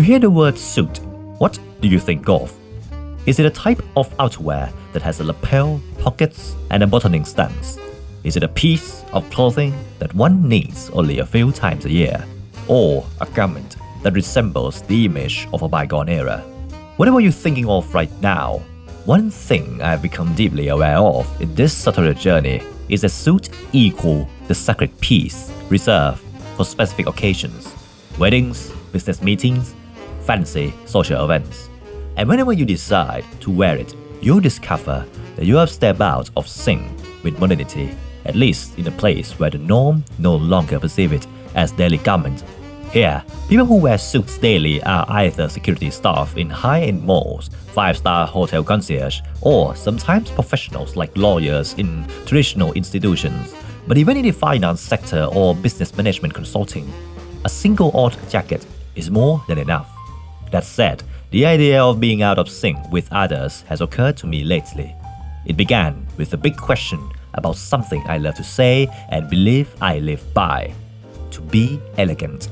you hear the word suit, what do you think of? Is it a type of outerwear that has a lapel, pockets, and a buttoning stance? Is it a piece of clothing that one needs only a few times a year? Or a garment that resembles the image of a bygone era? Whatever you're thinking of right now, one thing I've become deeply aware of in this subtle journey is that suit equal the sacred piece reserved for specific occasions, weddings, business meetings, fancy social events. And whenever you decide to wear it, you'll discover that you have stepped out of sync with modernity, at least in a place where the norm no longer perceive it as daily garment. Here, people who wear suits daily are either security staff in high-end malls, five-star hotel concierge, or sometimes professionals like lawyers in traditional institutions. But even in the finance sector or business management consulting, a single odd jacket is more than enough. That said, the idea of being out of sync with others has occurred to me lately. It began with a big question about something I love to say and believe I live by: to be elegant.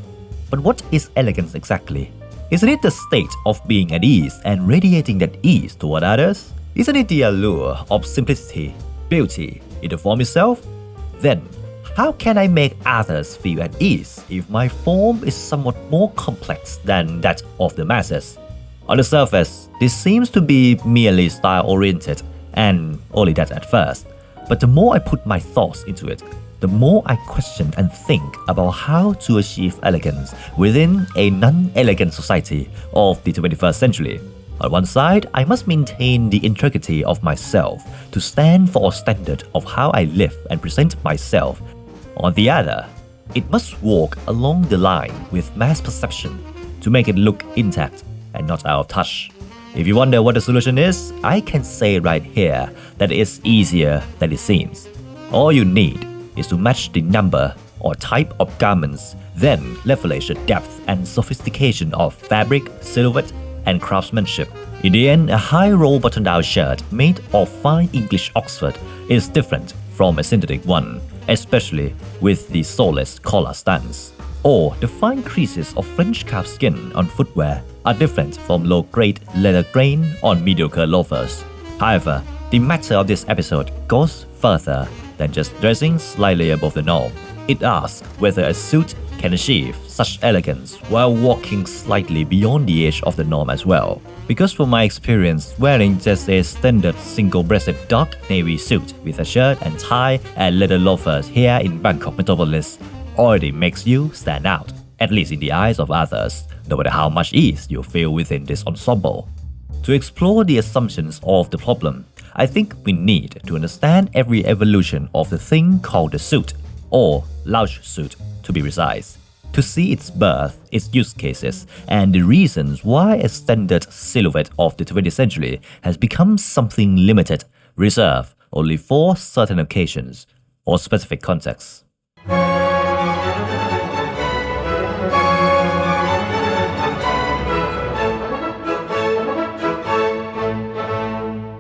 But what is elegance exactly? Isn't it the state of being at ease and radiating that ease toward others? Isn't it the allure of simplicity, beauty in the form itself? Then, how can I make others feel at ease if my form is somewhat more complex than that of the masses? On the surface, this seems to be merely style-oriented, and only that at first. But the more I put my thoughts into it, the more I question and think about how to achieve elegance within a non-elegant society of the 21st century. On one side, I must maintain the integrity of myself to stand for a standard of how I live and present myself. On the other, it must walk along the line with mass perception to make it look intact and not out of touch. If you wonder what the solution is, I can say right here that it's easier than it seems. All you need is to match the number or type of garments, then leverage the depth and sophistication of fabric, silhouette, and craftsmanship. In the end, a high-roll button-down shirt made of fine English Oxford is different from a synthetic one, especially with the soulless collar stance. Or the fine creases of French calf skin on footwear are different from low-grade leather grain on mediocre loafers. However, the matter of this episode goes further than just dressing slightly above the norm. It asks whether a suit can achieve such elegance while walking slightly beyond the edge of the norm as well. Because from my experience, wearing just a standard single-breasted dark navy suit with a shirt and tie and leather loafers here in Bangkok metropolis already makes you stand out, at least in the eyes of others, no matter how much ease you feel within this ensemble. To explore the assumptions of the problem, I think we need to understand every evolution of the thing called the suit, or lounge suit to be precise, to see its birth, its use cases, and the reasons why a standard silhouette of the 20th century has become something limited, reserved only for certain occasions or specific contexts.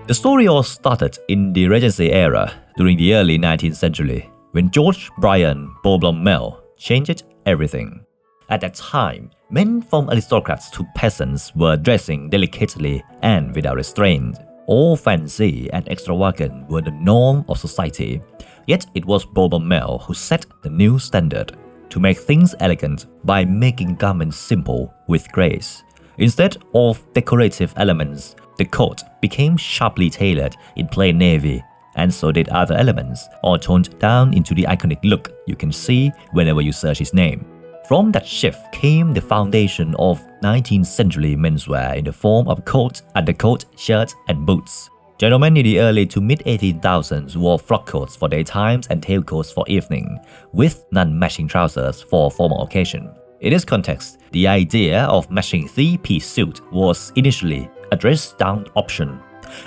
The story all started in the Regency era during the early 19th century, when George Bryan Beaumont changed everything. At that time, men from aristocrats to peasants were dressing delicately and without restraint. All fancy and extravagant were the norm of society. Yet it was Beaumont who set the new standard, to make things elegant by making garments simple with grace. Instead of decorative elements, the coat became sharply tailored in plain navy, and so did other elements, all toned down into the iconic look you can see whenever you search his name. From that shift came the foundation of 19th century menswear in the form of coat, undercoat, shirt, and boots. Gentlemen in the early to mid-1800s wore frock coats for daytimes and tailcoats for evening, with non-matching trousers for formal occasion. In this context, the idea of matching three-piece suit was initially a dress-down option,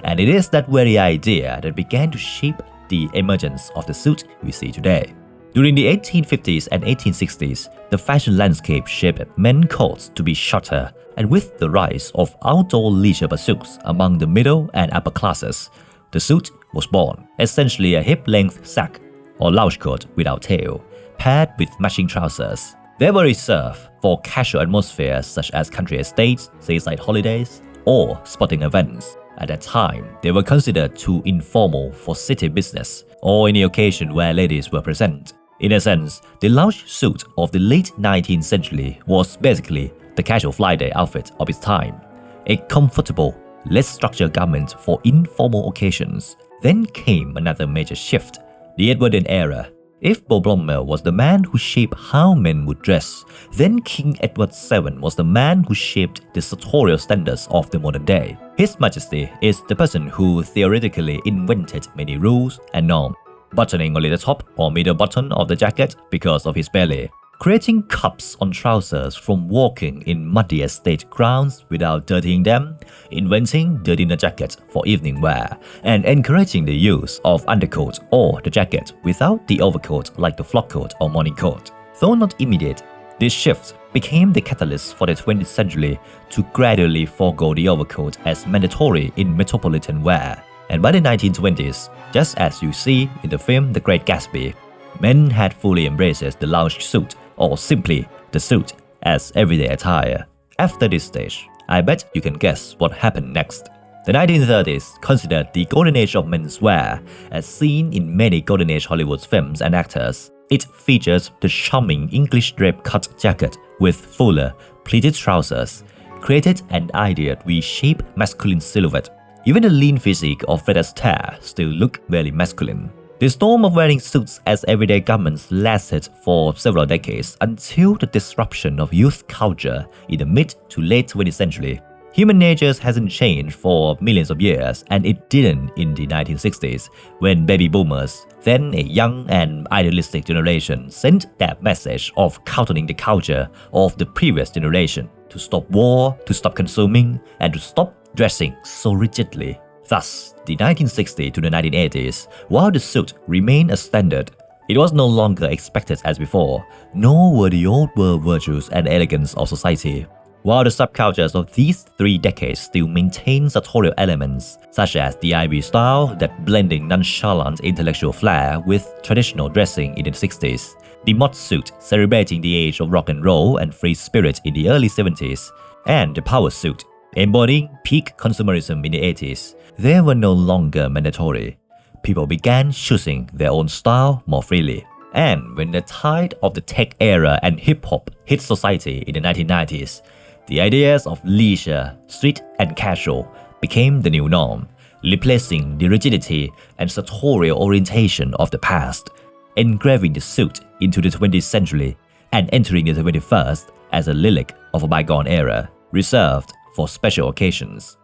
and it is that very idea that began to shape the emergence of the suit we see today. During the 1850s and 1860s, the fashion landscape shaped men's coats to be shorter, and with the rise of outdoor leisure pursuits among the middle and upper classes, the suit was born, essentially a hip-length sack or lounge coat without tail, paired with matching trousers. They were reserved for casual atmospheres such as country estates, seaside holidays, or sporting events. At that time, they were considered too informal for city business or any occasion where ladies were present. In a sense, the lounge suit of the late 19th century was basically the casual fly-day outfit of its time, a comfortable, less structured garment for informal occasions. Then came another major shift, the Edwardian era. If Beau Brummel was the man who shaped how men would dress, then King Edward VII was the man who shaped the sartorial standards of the modern day. His Majesty is the person who theoretically invented many rules and norms, buttoning only the top or middle button of the jacket because of his belly, creating cups on trousers from walking in muddy estate grounds without dirtying them, inventing the dinner jacket for evening wear, and encouraging the use of undercoat or the jacket without the overcoat like the frock coat or morning coat. Though not immediate, this shift became the catalyst for the 20th century to gradually forego the overcoat as mandatory in metropolitan wear. And by the 1920s, just as you see in the film The Great Gatsby, men had fully embraced the lounge suit, or simply the suit, as everyday attire. After this stage, I bet you can guess what happened next. The 1930s, considered the golden age of menswear, as seen in many golden age Hollywood films and actors. It features the charming English drape cut jacket with fuller, pleated trousers, created an ideal V-shaped masculine silhouette. Even the lean physique of Fred Astaire still looked very masculine. The storm of wearing suits as everyday garments lasted for several decades until the disruption of youth culture in the mid to late 20th century. Human nature hasn't changed for millions of years, and it didn't in the 1960s, when baby boomers, then a young and idealistic generation, sent that message of countering the culture of the previous generation to stop war, to stop consuming, and to stop dressing so rigidly. Thus, the 1960s to the 1980s, while the suit remained a standard, it was no longer expected as before, nor were the old world virtues and elegance of society. While the subcultures of these 3 decades still maintain sartorial elements, such as the Ivy style that blending nonchalant intellectual flair with traditional dressing in the 60s, the mod suit celebrating the age of rock and roll and free spirit in the early 70s, and the power suit embodying peak consumerism in the 80s, they were no longer mandatory. People began choosing their own style more freely. And when the tide of the tech era and hip-hop hit society in the 1990s, the ideas of leisure, street and casual became the new norm, replacing the rigidity and sartorial orientation of the past, engraving the suit into the 20th century and entering the 21st as a relic of a bygone era, reserved for special occasions.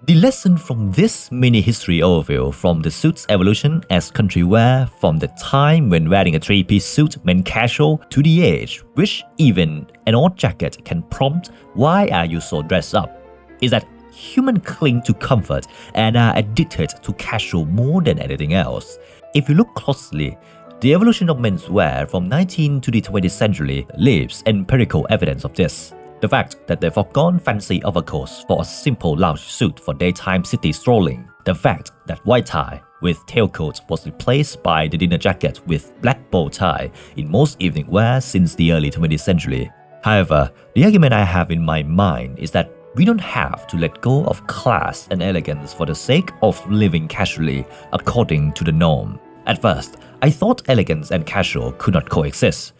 The lesson from this mini-history overview from the suit's evolution as country wear from the time when wearing a 3-piece suit meant casual to the age which even an odd jacket can prompt why are you so dressed up is that humans cling to comfort and are addicted to casual more than anything else. If you look closely, the evolution of menswear from 19th to the 20th century leaves empirical evidence of this. The fact that they forgone fancy overcoats for a simple lounge suit for daytime city strolling. The fact that white tie with tailcoat was replaced by the dinner jacket with black bow tie in most evening wear since the early 20th century. However, the argument I have in my mind is that we don't have to let go of class and elegance for the sake of living casually according to the norm. At first, I thought elegance and casual could not coexist.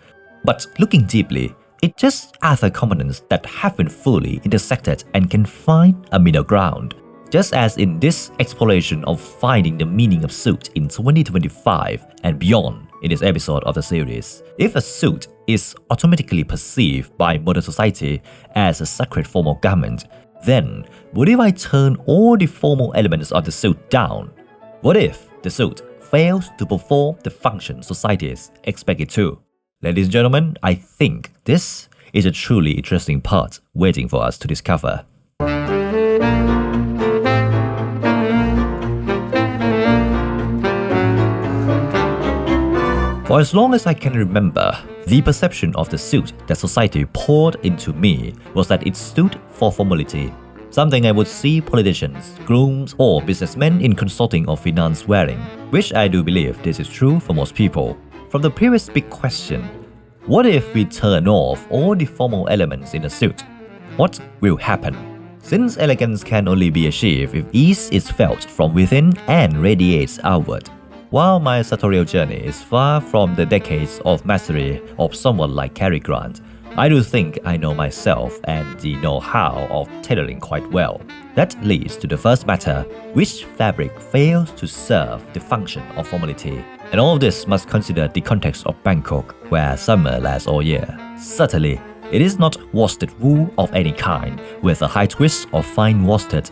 But looking deeply, it's just other components that haven't fully intersected and can find a middle ground. Just as in this exploration of finding the meaning of suit in 2025 and beyond in this episode of the series, if a suit is automatically perceived by modern society as a sacred formal garment, then what if I turn all the formal elements of the suit down? What if the suit fails to perform the function societies expect it to? Ladies and gentlemen, I think this is a truly interesting part waiting for us to discover. For as long as I can remember, the perception of the suit that society poured into me was that it stood for formality, something I would see politicians, grooms, or businessmen in consulting or finance wearing, which I do believe this is true for most people. From the previous big question, What if we turn off all the formal elements in a suit? What will happen? Since elegance can only be achieved if ease is felt from within and radiates outward. While my sartorial journey is far from the decades of mastery of someone like Cary Grant, I do think I know myself and the know-how of tailoring quite well. That leads to the first matter, which fabric fails to serve the function of formality. And all this must consider the context of Bangkok, where summer lasts all year. Certainly, it is not worsted wool of any kind, with a high twist of fine worsted.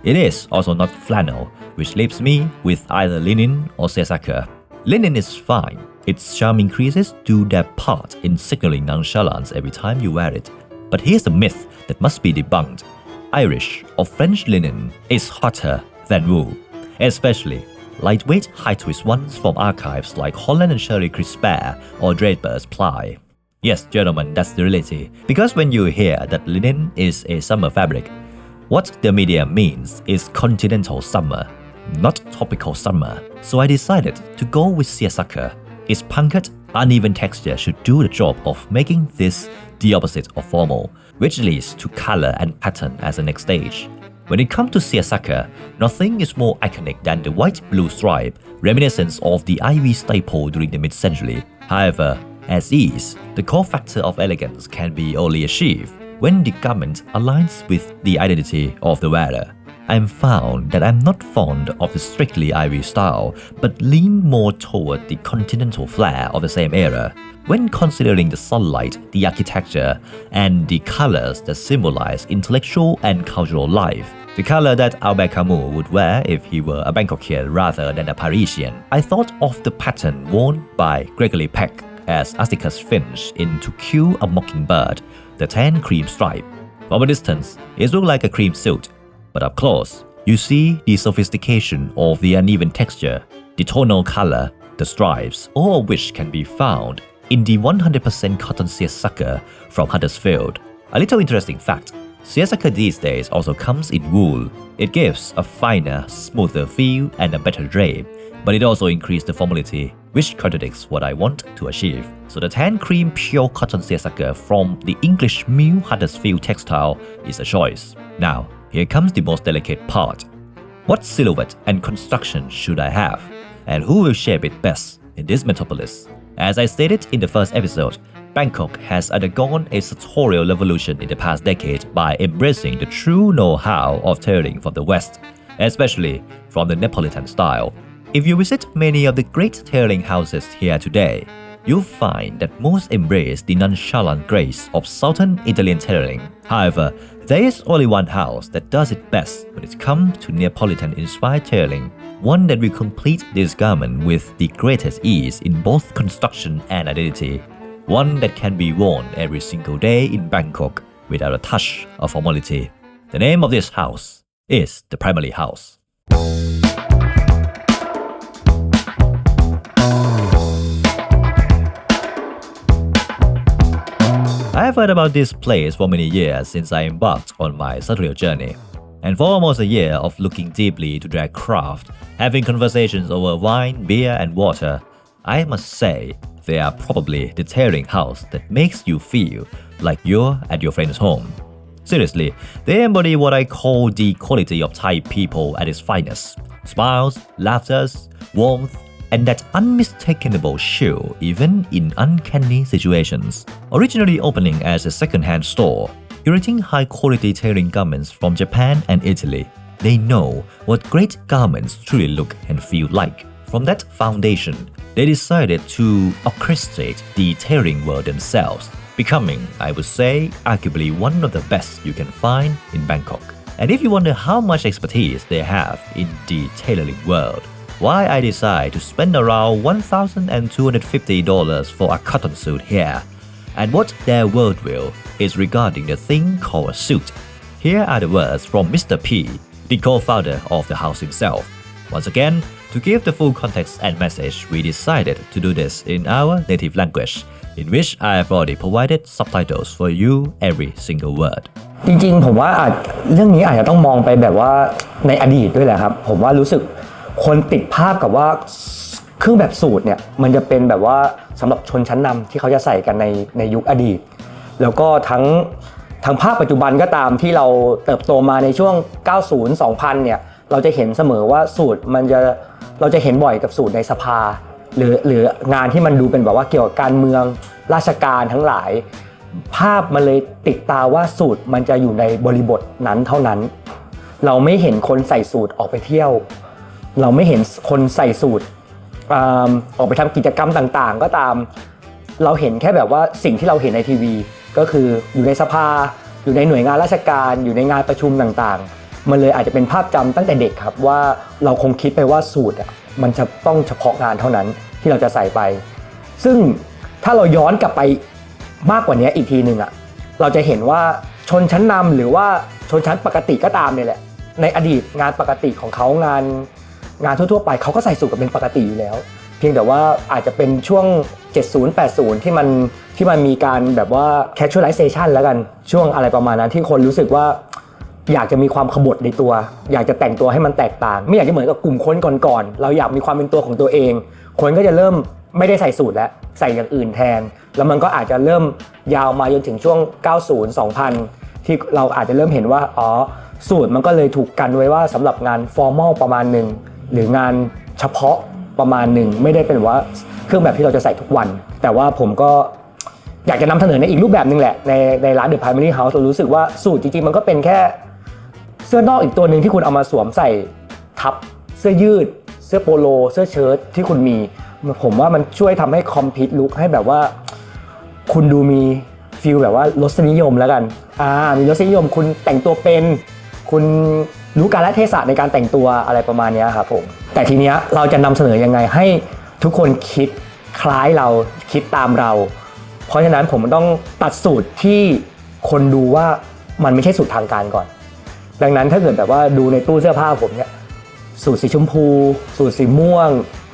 It is also not flannel, which leaves me with either linen or seersucker. Linen is fine. Its charm increases to their part in signaling nonchalance every time you wear it. But here's a myth that must be debunked. Irish or French linen is hotter than wool, especially lightweight high-twist ones from archives like Holland and Shirley Crisper or Draper's Ply. Yes, gentlemen, that's the reality. Because when you hear that linen is a summer fabric, what the media means is continental summer, not tropical summer. So I decided to go with seersucker. Its punked, uneven texture should do the job of making this the opposite of formal, which leads to color and pattern as the next stage. When it comes to seersucker, nothing is more iconic than the white-blue stripe, reminiscent of the ivy staple during the mid-century. However, as is, the core factor of elegance can be only achieved when the garment aligns with the identity of the wearer. I'm found that I'm not fond of the strictly ivy style, but lean more toward the continental flair of the same era. When considering the sunlight, the architecture, and the colors that symbolize intellectual and cultural life, the color that Albert Camus would wear if he were a Bangkokian rather than a Parisian, I thought of the pattern worn by Gregory Peck as Atticus Finch in To Kill a Mockingbird, the tan cream stripe. From a distance, it looked like a cream suit, but up close, you see the sophistication of the uneven texture, the tonal color, the stripes, all of which can be found in the 100% cotton seersucker from Huddersfield. A little interesting fact, seersucker these days also comes in wool. It gives a finer, smoother feel and a better drape, but it also increases the formality, which contradicts what I want to achieve. So the tan cream pure cotton seersucker from the English Mill Huddersfield textile is a choice. Now, here comes the most delicate part. What silhouette and construction should I have? And who will shape it best in this metropolis? As I stated in the first episode, Bangkok has undergone a sartorial revolution in the past decade by embracing the true know-how of tailoring from the West, especially from the Neapolitan style. If you visit many of the great tailoring houses here today, you'll find that most embrace the nonchalant grace of Southern Italian tailoring. However, there is only one house that does it best when it comes to Neapolitan-inspired tailoring, one that will complete this garment with the greatest ease in both construction and identity, one that can be worn every single day in Bangkok without a touch of formality. The name of this house is the Primary Haus. I have heard about this place for many years since I embarked on my sartorial journey, and for almost a year of looking deeply into their craft, having conversations over wine, beer and water, I must say they are probably the tailoring house that makes you feel like you're at your friend's home. Seriously, they embody what I call the quality of Thai people at its finest. Smiles, laughter, warmth, and that unmistakable chill even in uncanny situations. Originally opening as a second-hand store, curating high-quality tailoring garments from Japan and Italy, they know what great garments truly look and feel like. From that foundation, they decided to orchestrate the tailoring world themselves, becoming, I would say, arguably one of the best you can find in Bangkok. And if you wonder how much expertise they have in the tailoring world, why I decide to spend around $1,250 for a cotton suit here, and what their worldview is regarding the thing called a suit. Here are the words from Mr. P, the co-founder of the house himself. Once again, to give the full context and message, we decided to do this in our native language, in which I have already provided subtitles for you every single word. จริงๆผมว่าเรื่องนี้อาจจะต้องมองไปแบบว่าในอดีตด้วยแหละครับผมว่ารู้สึกคนติดภาพกับว่า เครื่องแบบสูทเนี่ยมันจะเป็นแบบว่าสำหรับชนชั้นนำที่เขาจะใส่กันในยุคอดีตแล้วก็ทั้งภาพปัจจุบันก็ตามที่เราเติบโตมาในช่วง 90 2000 เนี่ยเราจะเห็นเสมอว่าสูทเราจะเห็นบ่อยกับสูทในสภาหรืองานที่มันดูเป็นแบบว่าเกี่ยวกับการเมืองราชการทั้งหลายภาพมันเลยติดตาว่าสูทมันจะอยู่ในบริบทนั้นเท่านั้นเราไม่เห็นคนใส่สูทออกไปเที่ยวเราไม่เห็นคนใส่สูทออกไปทำกิจกรรมต่างๆก็ตามเราเห็นแค่แบบว่าสิ่งที่เราเห็นในทีวีก็คืออยู่ในสภาอยู่ในหน่วยงานราชการอยู่ในงานประชุมต่างๆมันเลยอาจจะเป็นภาพจำตั้งแต่เด็กครับว่าเราคงคิดไปว่าสูทมันจะต้องเฉพาะงานเท่านั้นที่เราจะใส่ไปซึ่งถ้าเราย้อนกลับไปมากกว่านี้อีกทีหนึ่งเราจะเห็นว่าชนชั้นนำหรือว่าชนชั้นปกติก็ตามเนี่ยแหละในอดีตงานปกติของเขางานทั่วๆไปเขาก็ใส่สูทกันเป็นปกติอยู่แล้วเพียงแต่ว่าอาจจะเป็นช่วง 70-80 ที่มันมีการแบบว่า casualization แล้วกันช่วงอะไรประมาณนั้นที่คนรู้สึกว่าอยากจะมีความขบถในตัวอยากจะแต่งตัวให้มันแตกต่างไม่อยากจะเหมือนกับกลุ่มคนก่อนๆเราอยากมีความเป็นตัวของตัวเองคนก็จะเริ่มไม่ได้ใส่สูทแล้วใส่อย่างอื่นแทนแล้วมันก็อาจจะเริ่มยาวมาจนถึงช่วง 90-2000 ที่เราอาจจะเริ่มเห็นว่าสูทมันก็เลยถูกกันไว้ว่าสำหรับงาน formal ประมาณนึงหรืองานเฉพาะประมาณหนึ่งไม่ได้เป็นว่าเครื่องแบบที่เราจะใส่ทุกวันแต่ว่าผมก็อยากจะนำเสนอในอีกรูปแบบนึงแหละในร้าน The Primary Haus เรารู้สึกว่าสูทจริงๆมันก็เป็นแค่เสื้อนอกอีกตัวหนึ่งที่คุณเอามาสวมใส่ทับเสื้อยืดเสื้อโปโลเสื้อเชิ้ตที่คุณมีผมว่ามันช่วยทำให้คอมพลีทลุคให้แบบว่าคุณดูมีฟีลแบบว่ารสนิยมแล้วกันมีรสนิยมคุณแต่งตัวเป็นคุณรู้กาลเทศะในการแต่งตัวอะไรประมาณนี้ครับผมแต่ทีเนี้ยเราจะนำเสนอยังไงให้ทุกคนคิดคล้ายเราคิดตามเราเพราะฉะนั้นผมต้องตัดสูตรที่คนดูว่ามันไม่ใช่สูตรทางการก่อนดังนั้นถ้าเกิดแบบว่าดูในตู้เสื้อผ้าผมเนี่ยสูตรสีชมพูสูตรสีม่วง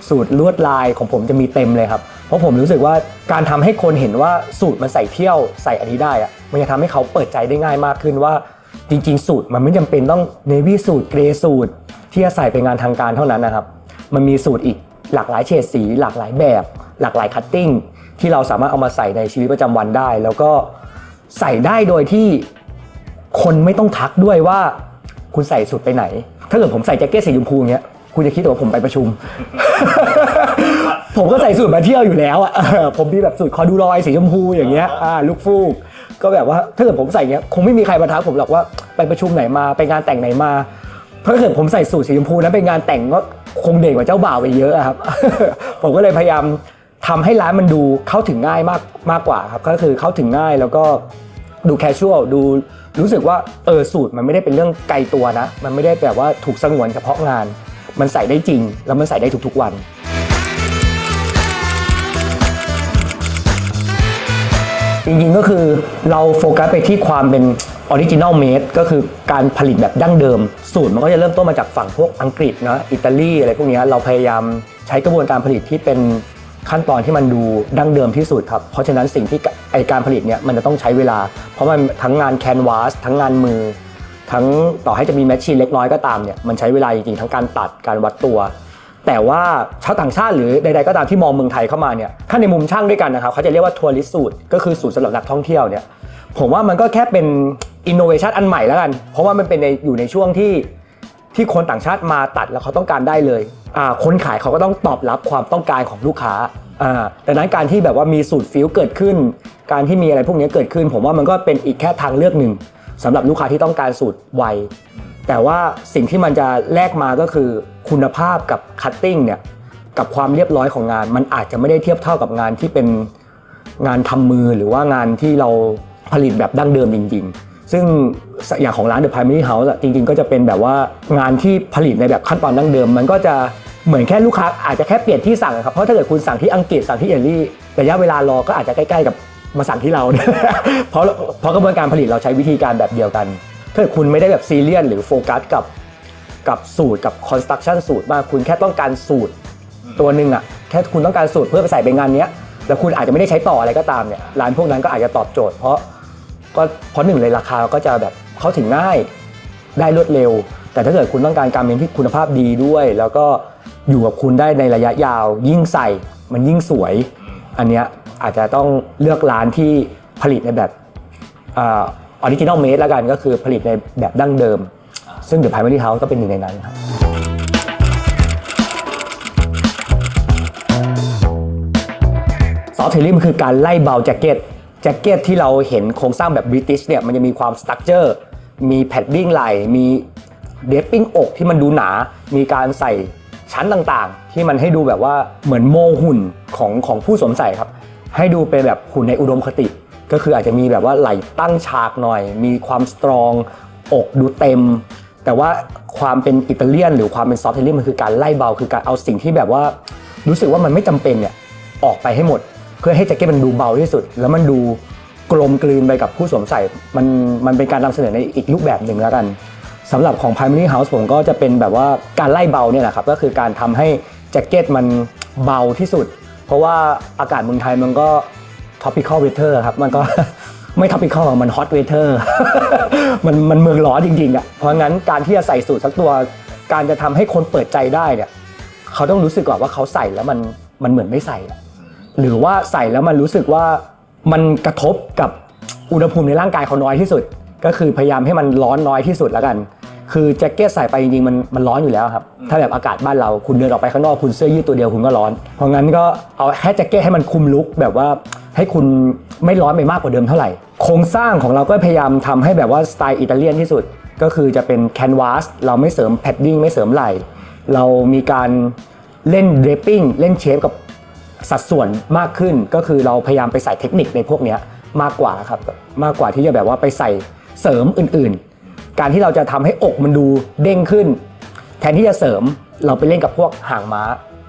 สูตรลวดลายของผมจะมีเต็มเลยครับเพราะผมรู้สึกว่าการทำให้คนเห็นว่าสูตรมันใส่เที่ยวใส่อันนี้ได้มันจะทำให้เขาเปิดใจได้ง่ายมากขึ้นว่าจริงๆสูตรมันไม่จำเป็นต้องเนวี่สูตรเกรย์สูตรที่จะใส่ไปงานทางการเท่านั้นนะครับมันมีสูตรอีกหลากหลายเฉดสีหลากหลายแบบหลากหลายคัตติ้งที่เราสามารถเอามาใส่ในชีวิตประจำวันได้แล้วก็ใส่ได้โดยที่คนไม่ต้องทักด้วยว่าคุณใส่สูทไปไหนถ้าเกิดผมใส่แจ็คเก็ตสีชมพูเงี้ยคุณจะคิดว่าผมไปประชุม ผมก็ใส่สูทมาเที่ยวอยู่แล้วผมมีแบบสูทคอดูรอยสีชมพูอย่างเงี้ยลูกฟูกก็แบบว่าถ้าเกิดผมใส่เงี้ยคงไม่มีใครมาทักผมหรอกว่าไปประชุมไหนมาไปงานแต่งไหนมาเพราะถ้าเกิดผมใส่สูทสีชมพูนั้นไปงานแต่งก็คงเด่นกว่าเจ้าบ่าวไปเยอะครับ ผมก็เลยพยายามทำให้ร้านมันดูเข้าถึงง่ายมากกว่าครับก็คือเข้าถึงง่ายแล้วก็ดูแคชชวลดูรู้สึกว่าสูทมันไม่ได้เป็นเรื่องไกลตัวนะมันไม่ได้แบบว่าถูกสงวนเฉพาะงานมันใส่ได้จริงแล้วมันใส่ได้ทุกๆวันจริงๆก็คือเราโฟกัสไปที่ความเป็นออริจินอลเมดก็คือการผลิตแบบดั้งเดิมสูตรมันก็จะเริ่มต้นมาจากฝั่งพวกอังกฤษนะอิตาลีอะไรพวกนี้เราพยายามใช้กระบวนการผลิตที่เป็นขั้นตอนที่มันดูดั้งเดิมที่สุดครับเพราะฉะนั้นสิ่งที่การผลิตเนี่ยมันจะต้องใช้เวลาเพราะมันทั้งงานแคนวาสทั้งงานมือทั้งต่อให้จะมีแมชชีนเล็กน้อยก็ตามเนี่ยมันใช้เวลาจริงๆทั้งการตัดการวัดตัวแต่ว่าชาวต่างชาติหรือใดๆก็ตามที่มองเมืองไทยเข้ามาเนี่ยถ้าในมุมช่างด้วยกันนะครับเขาจะเรียกว่าทัวริสต์สูทก็คือสูทสำหรับนักท่องเที่ยวเนี่ยผมว่ามันก็แค่เป็นอินโนเวชันอันใหม่แล้วกันเพราะว่ามันเป็นอยู่ในช่วงที่คนต่างชาติมาตัดแล้วเขาต้องการได้เลยคนขายเขาก็ต้องตอบรับความต้องการของลูกค้าดังนั้นการที่แบบว่ามีสูตรฟิลเกิดขึ้นการที่มีอะไรพวกนี้เกิดขึ้นผมว่ามันก็เป็นอีกแค่ทางเลือกหนึ่งสำหรับลูกค้าที่ต้องการสูตรไวแต่ว่าสิ่งที่มันจะแลกมาก็คือคุณภาพกับคัตติ้งเนี่ยกับความเรียบร้อยของงานมันอาจจะไม่ได้เทียบเท่ากับงานที่เป็นงานทำมือหรือว่างานที่เราผลิตแบบดั้งเดิมจริงๆซึ่งอย่างของร้าน The Primary Haus จริงๆก็จะเป็นแบบว่างานที่ผลิตในแบบขั้นตอนดั้งเดิมมันก็จะเหมือนแค่ลูกค้าอาจจะแค่เปลี่ยนที่สั่งครับเพราะถ้าเกิดคุณสั่งที่อังกฤษสั่งที่อิตาลีระยะเวลารอก็อาจจะใกล้ๆกับมาสั่งที่เรา เพราะกระบวนการผลิตเราใช้วิธีการแบบเดียวกันถ้าเกิดคุณไม่ได้แบบซีเรียสหรือโฟกัสกับสูตรกับคอนสตรักชั่นสูตรมากคุณแค่ต้องการสูตรตัวนึงแค่คุณต้องการสูตรเพื่อไปใส่ไปงานนี้แล้วคุณอาจจะไม่ได้ใช้ต่ออะไรก็ตามเนี่ยร้านพวกนั้นก็อาจจะตอบโจทย์เพราะหนึ่งเลยราคาก็จะแบบเข้าถึงง่ายได้รวดเร็วแต่ถ้าเกิดคุณต้องการการเมนที่คุณภาพดีด้วยแล้วก็ อยู่กับคุณได้ในระยะยาวยิ่งใส่มันยิ่งสวยอันเนี้ยอาจจะต้องเลือกร้านที่ผลิตในแบบออริจินอลเมดแล้วกันก็คือผลิตในแบบดั้งเดิมซึ่ง The Primary Haus ก็เป็นหนึ่งในนั้นครับซอฟต์เทลลิ่งมันคือการไล่เบาแจ็คเก็ตที่เราเห็นโครงสร้างแบบบริติชเนี่ยมันจะมีความสตรัคเจอร์มีแพดดิ้งไหล่มีเดปปิ้งอกที่มันดูหนามีการใส่ชั้นต่างๆที่มันให้ดูแบบว่าเหมือนโมหุ่นของผู้สวมใส่ครับให้ดูเป็นแบบหุ่นในอุดมคติก็คืออาจจะมีแบบว่าไหล่ตั้งฉากหน่อยมีความสตรองอกดูเต็มแต่ว่าความเป็นอิตาเลียนหรือความเป็นซอฟต์เทลลิ่งมันคือการไล่เบาคือการเอาสิ่งที่แบบว่ารู้สึกว่ามันไม่จำเป็นเนี่ยออกไปให้หมดเพื่อให้แจ็คเก็ตมันดูเบาที่สุดแล้วมันดูกลมกลืนไปกับผู้สวมใส่มันเป็นการนำเสนอในอีกรูปแบบหนึ่งแล้วกันสำหรับของ Primary Haus ผมก็จะเป็นแบบว่าการไล่เบาเนี่ยแหละครับก็คือการทำให้แจ็คเก็ตมันเบาที่สุดเพราะว่าอากาศเมืองไทยมันก็ tropical weather ครับมันก็ ไม่ tropical มัน hot weather มันเมืองร้อนจริงๆอ่ะเพราะงั้นการที่จะใส่สูทสักตัวการจะทำให้คนเปิดใจได้เนี่ยเขาต้องรู้สึกก่อนว่าเขาใส่แล้วมันเหมือนไม่ใส่หรือว่าใส่แล้วมันรู้สึกว่ามันกระทบกับอุณหภูมิในร่างกายเขาน้อยที่สุดก็คือพยายามให้มันร้อนน้อยที่สุดแล้วกันคือแจ็คเก็ตใส่ไปจริงๆมันร้อนอยู่แล้วครับถ้าแบบอากาศบ้านเราคุณเดินออกไปข้างนอกคุณเสื้อยืดตัวเดียวคุณก็ร้อนเพราะงั้นก็เอาแค่แจ็คเก็ตให้มันคุมลุคแบบว่าให้คุณไม่ร้อนไปมากกว่าเดิมเท่าไหร่โครงสร้างของเราก็พยายามทำให้แบบว่าสไตล์อิตาเลียนที่สุดก็คือจะเป็นแคนวาสเราไม่เสริมแพดดิ้งไม่เสริมไหล่เรามีการเล่นเดรปปิ้งเล่นเชฟกับสัดส่วนมากขึ้นก็คือเราพยายามไปใส่เทคนิคในพวกนี้มากกว่าครับมากกว่าที่จะแบบว่าไปใส่เสริมอื่นๆการที่เราจะทำให้อกมันดูเด้งขึ้นแทนที่จะเสริมเราไปเล่นกับพวกหางม้า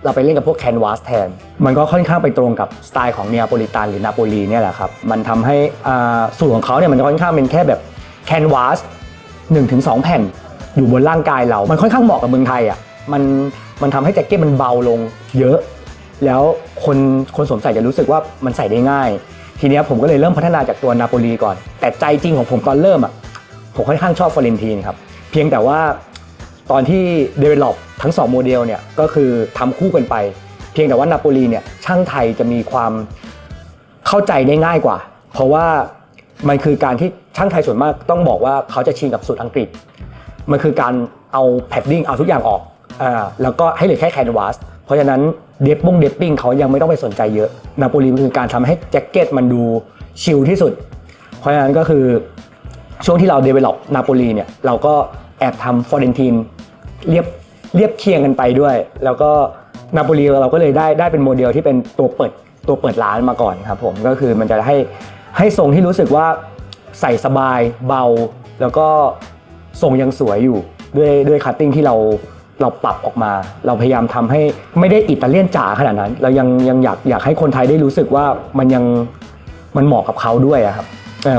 เราไปเล่นกับพวกแคนวาสแทนมันก็ค่อนข้างไปตรงกับสไตล์ของเนียโปลิตันหรือนาโปลีเนี่ยแหละครับมันทำให้สูตรของเขาเนี่ยมันค่อนข้างเป็นแค่แบบแคนวาส 1-2 แผ่นอยู่บนร่างกายเรามันค่อนข้างเหมาะกับเมืองไทยอ่ะมันทำให้แจ็คเก็ตมันเบาลงเยอะแล้วคนสวมใส่จะรู้สึกว่ามันใส่ได้ง่ายทีนี้ผมก็เลยเริ่มพัฒนาจากตัวนาโปลีก่อนแต่ใจจริงของผมตอนเริ่มอ่ะผมค่อนข้างชอบฟลอเรนตินครับเพียงแต่ว่าตอนที่ develop ทั้ง2โมเดลเนี่ยก็คือทำคู่กันไปเพียงแต่ว่านาโปลีเนี่ยช่างไทยจะมีความเข้าใจได้ง่ายกว่าเพราะว่ามันคือการที่ช่างไทยส่วนมากต้องบอกว่าเขาจะชินกับสูตรอังกฤษมันคือการเอาแพดดิ้งเอาทุกอย่างออกแล้วก็ให้เหลือแค่แคนวาสเพราะฉะนั้นเดปปิ้งเขายังไม่ต้องไปสนใจเยอะนาโปลีมันคือการทำให้แจ็คเก็ตมันดูชิลที่สุดเพราะฉะนั้นก็คือช่วงที่เรา develop นาโปลีเนี่ยเราก็แอบทำฟลอเรนตินเรียบเคียงกันไปด้วยแล้วก็นาโปลีเราก็เลยได้เป็นโมเดลที่เป็นตัวเปิดร้านมาก่อนครับผมก็คือมันจะให้ทรงที่รู้สึกว่าใส่สบายเบาแล้วก็ทรงยังสวยอยู่ด้วยคัตติ้งที่เราปรับออกมาเราพยายามทำให้ไม่ได้อิตาเลียนจ๋าขนาดนั้นเรายังอยากให้คนไทยได้รู้สึกว่ามันเหมาะกับเขาด้วยครับ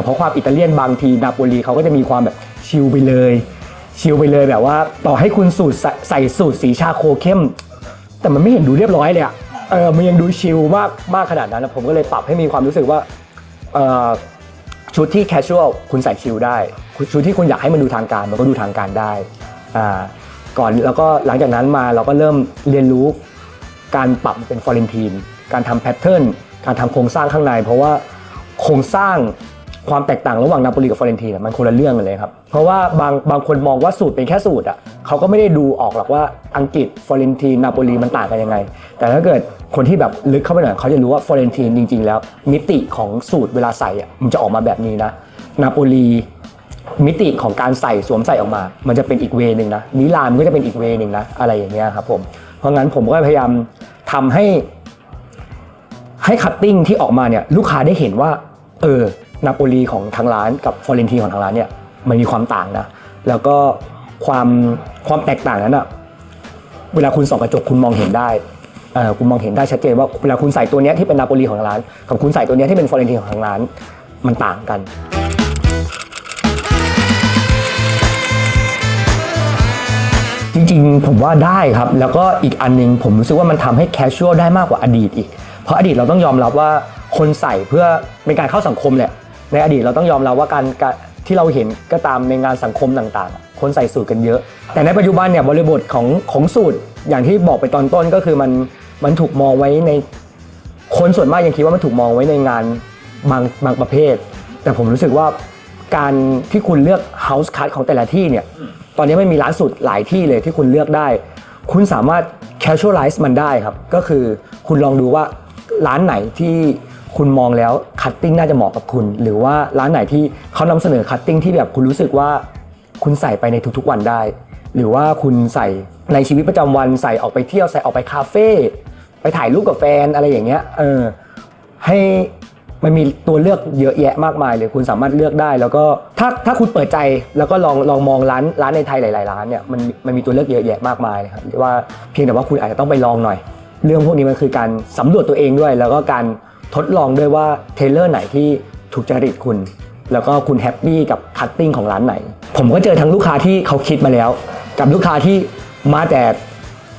เพราะความอิตาเลียนบางทีนาโปลีเขาก็จะมีความแบบชิลไปเลยแบบว่าต่อให้คุณใส่สูทสีชาโคเข้มแต่มันไม่เห็นดูเรียบร้อยเลยอ่ะมันยังดูชิลมากขนาดนั้นผมก็เลยปรับให้มีความรู้สึกว่าชุดที่แคชชวลคุณใส่ชิลได้ชุดที่คุณอยากให้มันดูทางการมันก็ดูทางการได้ก่อนแล้วก็หลังจากนั้นมาเราก็เริ่มเรียนรู้การปรับเป็นฟลอเรนตินการทำแพทเทิร์นการทำโครงสร้างข้างในเพราะว่าโครงสร้างความแตกต่างระหว่างนาโปลีกับฟลอเรนตินมันคนละเรื่องกันเลยครับเพราะว่าบางคนมองว่าสูตรเป็นแค่สูตรเขาก็ไม่ได้ดูออกหรอกว่าอังกฤษฟลอเรนตินนาโปลีมันต่างกันยังไงแต่ถ้าเกิดคนที่แบบลึกเข้าไปหน่อยเขาจะรู้ว่าฟลอเรนตินจริงๆแล้วมิติของสูตรเวลาใส่มันจะออกมาแบบนี้นะนาโปลีมิติของการใส่สวมใส่ออกมามันจะเป็นอีกเวนึงนะมิลานก็จะเป็นอีกเวนึงนะอะไรอย่างเงี้ยครับผมเพราะงั้นผมก็พยายามทำให้คัตติ้งที่ออกมาเนี่ยลูกค้าได้เห็นว่านาโปลีของทางร้านกับฟลอเรนตินของทางร้านเนี่ยมันมีความต่างนะแล้วก็ความแตกต่างนั้นเวลาคุณส่องกระจกคุณมองเห็นได้คุณมองเห็นได้ชัดเจนว่าเวลาคุณใส่ตัวนี้ที่เป็นนาโปลีของทางร้านกับคุณใส่ตัวนี้ที่เป็นฟลอเรนตินของทางร้านมันต่างกันจริงๆผมว่าได้ครับแล้วก็อีกอันนึงผมรู้สึกว่ามันทำให้แคชชวลได้มากกว่าอดีตอีกเพราะอดีตเราต้องยอมรับว่าคนใส่เพื่อเป็นการเข้าสังคมแหละในอดีตเราต้องยอมรับว่าการที่เราเห็นก็ตามในงานสังคมต่างๆคนใส่สูทกันเยอะแต่ในปัจจุบันเนี่ยบริบทของสูท อย่างที่บอกไปตอนต้นก็คือมันถูกมองไว้ในคนส่วนมากยังคิดว่ามันถูกมองไว้ในงานบางประเภทแต่ผมรู้สึกว่าการที่คุณเลือก house cut ของแต่ละที่เนี่ยตอนนี้มันมีร้านสุดหลายที่เลยที่คุณเลือกได้คุณสามารถ casualize มันได้ครับก็คือคุณลองดูว่าร้านไหนที่คุณมองแล้วคัตติ้งน่าจะเหมาะกับคุณหรือว่าร้านไหนที่เขานำเสนอคัตติ้งที่แบบคุณรู้สึกว่าคุณใส่ไปในทุกๆวันได้หรือว่าคุณใส่ในชีวิตประจำวันใส่ออกไปเที่ยวใส่ออกไปคาเฟ่ไปถ่ายรูปกับแฟนอะไรอย่างเงี้ยให้มันมีตัวเลือกเยอะแยะมากมายเลยคุณสามารถเลือกได้แล้วก็ถ้าคุณเปิดใจแล้วก็ลองมองร้านในไทยหลายๆร้านเนี่ยมันมีตัวเลือกเยอะแยะมากมายเลยครับว่าเพียงแต่ว่าคุณอาจจะต้องไปลองหน่อยเรื่องพวกนี้มันคือการสำรวจตัวเองด้วยแล้วก็การทดลองด้วยว่าเทเลอร์ไหนที่ถูกจริตคุณแล้วก็คุณแฮปปี้กับคัตติ้งของร้านไหนผมก็เจอทั้งลูกค้าที่เขาคิดมาแล้วกับลูกค้าที่มาแต่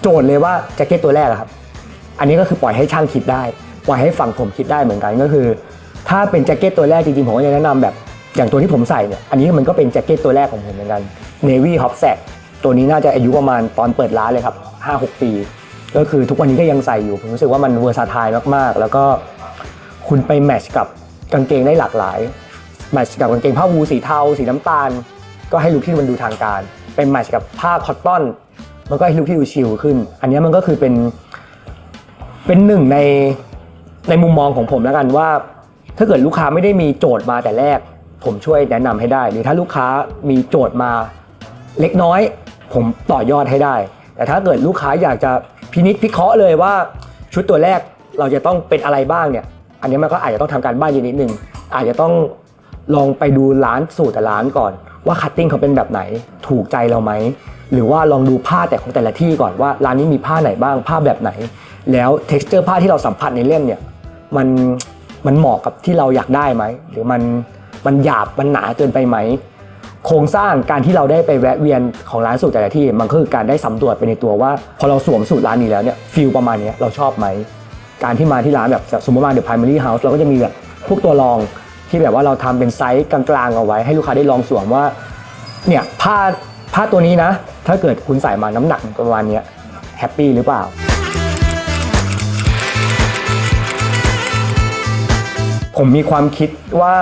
โจทย์เลยว่าแจ็คเก็ตตัวแรกครับอันนี้ก็คือปล่อยให้ช่างคิดได้ปล่อยให้ฝั่งผมคิดได้เหมือนกันก็คือถ้าเป็นแจ็คเก็ตตัวแรกจริงๆผมก็จะแนะนำแบบอย่างตัวที่ผมใส่เนี่ยอันนี้มันก็เป็นแจ็คเก็ตตัวแรกของผมเหมือนกัน Navy Hopsack ตัวนี้น่าจะอายุประมาณตอนเปิดร้านเลยครับ 5-6 ปีก็คือทุกวันนี้ก็ยังใส่อยู่ผมรู้สึกว่ามันเวอร์ซาไทล์มากๆแล้วก็คุณไปแมทช์กับกางเกงได้หลากหลายแมทช์กับกางเกงผ้าวูลสีเทาสีน้ำตาลก็ให้ลุคที่มันดูทางการเป็นแมทช์กับผ้าคอตตอนมันก็ให้ลุคที่ดูชิลขึ้นอันนี้มันก็คือเป็นหนึ่งในมุมมองของผมแล้วกันว่าถ้าเกิดลูกค้าไม่ได้มีโจทย์มาแต่แรกผมช่วยแนะนำให้ได้หรือถ้าลูกค้ามีโจทย์มาเล็กน้อยผมต่อยอดให้ได้แต่ถ้าเกิดลูกค้าอยากจะพินิจพิเคราะห์เลยว่าชุดตัวแรกเราจะต้องเป็นอะไรบ้างเนี่ยอันนี้มันก็อาจจะต้องทำการบ้านนิดนึงอาจจะต้องลองไปดูร้านสูตรแต่ร้านก่อนว่าคัตติ้งเขาเป็นแบบไหนถูกใจเราไหมหรือว่าลองดูผ้าแต่ของแต่ละที่ก่อนว่าร้านนี้มีผ้าไหนบ้างผ้าแบบไหนแล้ว texture ผ้าที่เราสัมผัสในเล่มเนี่ยมันเหมาะกับที่เราอยากได้ไหมหรือมันหยาบมันหนาเกินไปไหมโครงสร้างการที่เราได้ไปแวะเวียนของร้านสูตรแต่ละที่มันคือการได้สำรวจไปในตัวว่าพอเราสวมสูตรร้านนี้แล้วเนี่ยฟีลประมาณนี้เราชอบไหมการที่มาที่ร้านแบบสมมติมา The Primary Haus เราก็จะมีแบบพวกตัวรองที่แบบว่าเราทำเป็นไซส์กลางๆเอาไว้ให้ลูกค้าได้ลองสวมว่าเนี่ยผ้าตัวนี้นะถ้าเกิดคุณใส่มาน้ำหนักประมาณนี้แฮปปี้หรือเปล่าผมมีความคิดว่า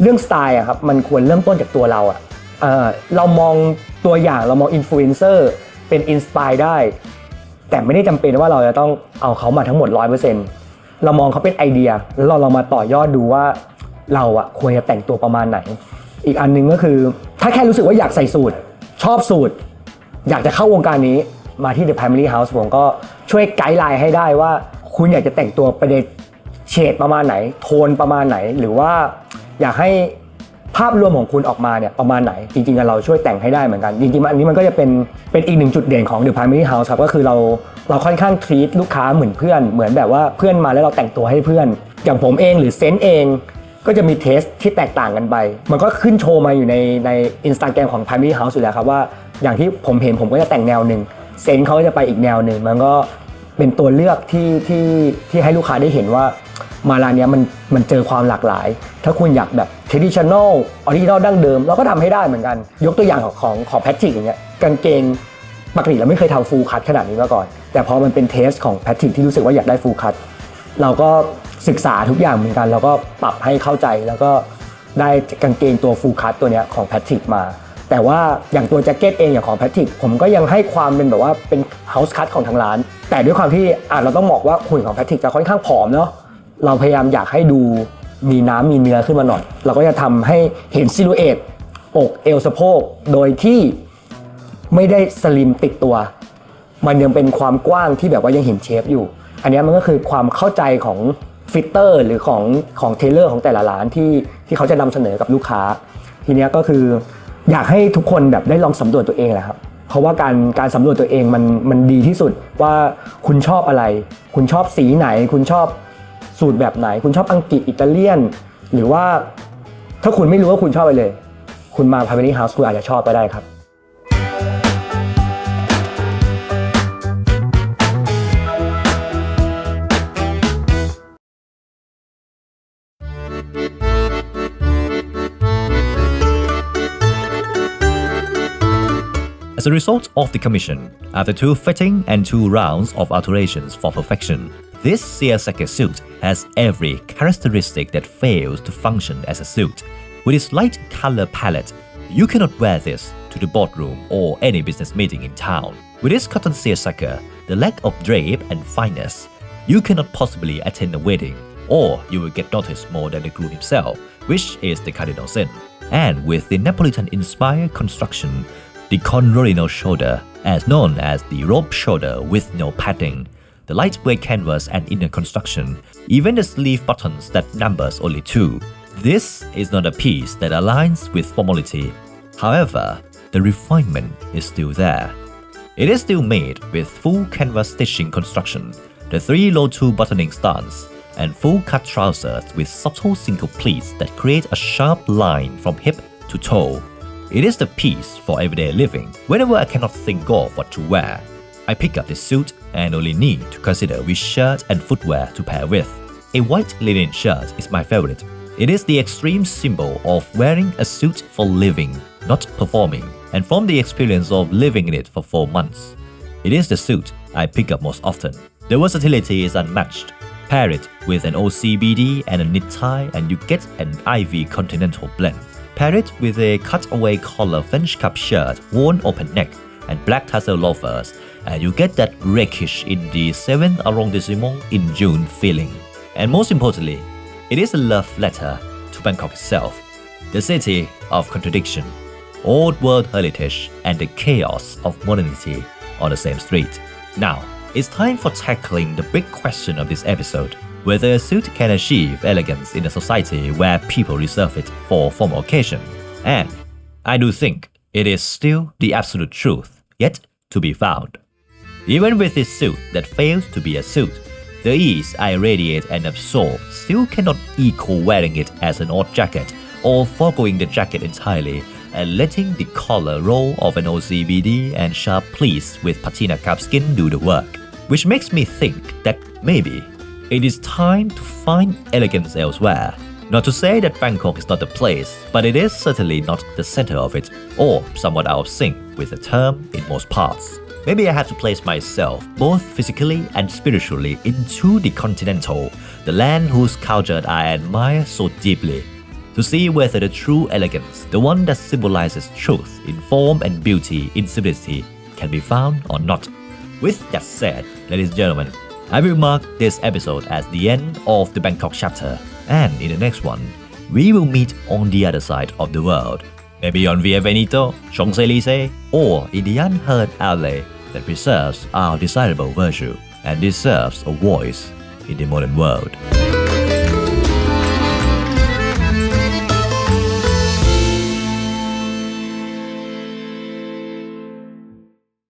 เรื่องสไตล์อะครับมันควรเริ่มต้นจากตัวเราอะเรามองตัวอย่างเรามองอินฟลูเอนเซอร์เป็นอินสไปร์ได้แต่ไม่ได้จำเป็นว่าเราจะต้องเอาเขามาทั้งหมด 100% เรามองเขาเป็นไอเดียแล้วเรามาต่อยอดดูว่าเราอะควรจะแต่งตัวประมาณไหนอีกอันนึงก็คือถ้าแค่รู้สึกว่าอยากใส่สูทชอบสูทอยากจะเข้าวงการนี้มาที่ The Primary Haus ผมก็ช่วยไกด์ไลน์ให้ได้ว่าคุณอยากจะแต่งตัวไปในเฉดประมาณไหนโทนประมาณไหนหรือว่าอยากให้ภาพรวมของคุณออกมาเนี่ยประมาณไหนจริงๆเราช่วยแต่งให้ได้เหมือนกันจริงๆอันนี้มันก็จะเป็นอีกหนึ่งจุดเด่นของ The Primary Haus ครับก็คือเราค่อนข้าง treat ลูกค้าเหมือนเพื่อนเหมือนแบบว่าเพื่อนมาแล้วเราแต่งตัวให้เพื่อนอย่างผมเองหรือเซนต์เองก็จะมีเทสที่แตกต่างกันไปมันก็ขึ้นโชว์มาอยู่ใน Instagram ของ Primary Haus อยู่แล้วครับว่าอย่างที่ผมเห็นผมก็จะแต่งแนวนึงเซนต์เขาจะไปอีกแนวนึงมันก็เป็นตัวเลือกที่ให้ลูกค้าได้เห็นว่ามาร้านนี้มันเจอความหลากหลายถ้าคุณอยากแบบ traditional original ดั้งเดิมเราก็ทำให้ได้เหมือนกันยกตัวอย่างของแพทริกอย่างเงี้ยกางเกงปกติเราไม่เคยทำ full cut ขนาดนี้มาก่อนแต่พอมันเป็นเทสของแพทริกที่รู้สึกว่าอยากได้ full cut เราก็ศึกษาทุกอย่างเหมือนกันแล้วก็ปรับให้เข้าใจแล้วก็ได้กางเกงตัว full cut ตัวเนี้ยของแพทริกมาแต่ว่าอย่างตัวแจ็คเก็ตเองอย่างของแพทริกผมก็ยังให้ความเป็นแบบว่าเป็น house cut ของทางร้านแต่ด้วยความที่เราต้องบอกว่าหุ่นของแพทริกจะค่อนข้างผอมเนาะเราพยายามอยากให้ดูมีน้ำมีเนื้อขึ้นมาหน่อยเราก็จะทำให้เห็นซิลูเอตอกเอวสะโพกโดยที่ไม่ได้สลิมติดตัวมันยังเป็นความกว้างที่แบบว่ายังเห็นเชฟอยู่อันนี้มันก็คือความเข้าใจของฟิตเตอร์หรือของเทเลอร์ของแต่ละร้านที่เขาจะนำเสนอกับลูกค้าทีนี้ก็คืออยากให้ทุกคนแบบได้ลองสำรวจตัวเองแหละครับเพราะว่าการสำรวจตัวเองมันดีที่สุดว่าคุณชอบอะไรคุณชอบสีไหนคุณชอบสูตรแบบไหนคุณชอบอังกฤษอิตาเลียนหรือว่าถ้าคุณไม่รู้ว่าคุณชอบอะไรเลยคุณมา Primary Haus คุณอาจจะชอบก็ได้ครับ As a result of the commission, after 2 fitting and 2 rounds of alterations for perfection, this seersucker suit has every characteristic that fails to function as a suit. With its light color palette, you cannot wear this to the boardroom or any business meeting in town. With its cotton seersucker, the lack of drape and fineness, you cannot possibly attend a wedding, or you will get noticed more than the groom himself, which is the cardinal sin. And with the Neapolitan-inspired construction, the conrollino shoulder, as known as the rope shoulder with no padding, the lightweight canvas and inner construction, even the sleeve buttons that numbers only 2. This is not a piece that aligns with formality. However, the refinement is still there. It is still made with full canvas stitching construction, the 3 low-toe buttoning stance, and full cut trousers with subtle single pleats that create a sharp line from hip to toe. It is the piece for everyday living. Whenever I cannot think of what to wear, I pick up this suit and only need to consider which shirt and footwear to pair with. A white linen shirt is my favorite. It is the extreme symbol of wearing a suit for living, not performing, and from the experience of living in it for 4 months, it is the suit I pick up most often. The versatility is unmatched. Pair it with an OCBD and a knit tie and you get an Ivy Continental blend. Pair it with a cutaway collar French cuff shirt, worn open neck, and black tassel loafers, and you get that rakish in the 7th arrondissement in June feeling. And most importantly, it is a love letter to Bangkok itself, the city of contradiction, old world heritage, and the chaos of modernity on the same street. Now, it's time for tackling the big question of this episode, whether a suit can achieve elegance in a society where people reserve it for formal occasion. And I do think it is still the absolute truth, yet to be found. Even with this suit that fails to be a suit, the ease I radiate and absorb still cannot equal wearing it as an odd jacket or foregoing the jacket entirely and letting the collar roll of an OCBD and sharp pleats with patina calfskin do the work. Which makes me think that maybe it is time to find elegance elsewhere. Not to say that Bangkok is not the place, but it is certainly not the center of it, or somewhat out of sync with the term in most parts. Maybe I have to place myself both physically and spiritually into the continental, the land whose culture I admire so deeply, to see whether the true elegance, the one that symbolizes truth in form and beauty in simplicity, can be found or not. With that said, ladies and gentlemen, I will mark this episode as the end of the Bangkok chapter, and in the next one, we will meet on the other side of the world, maybe on Via Veneto, Champs-Élysées, or in the unheard alley that preserves our desirable virtue and deserves a voice in the modern world.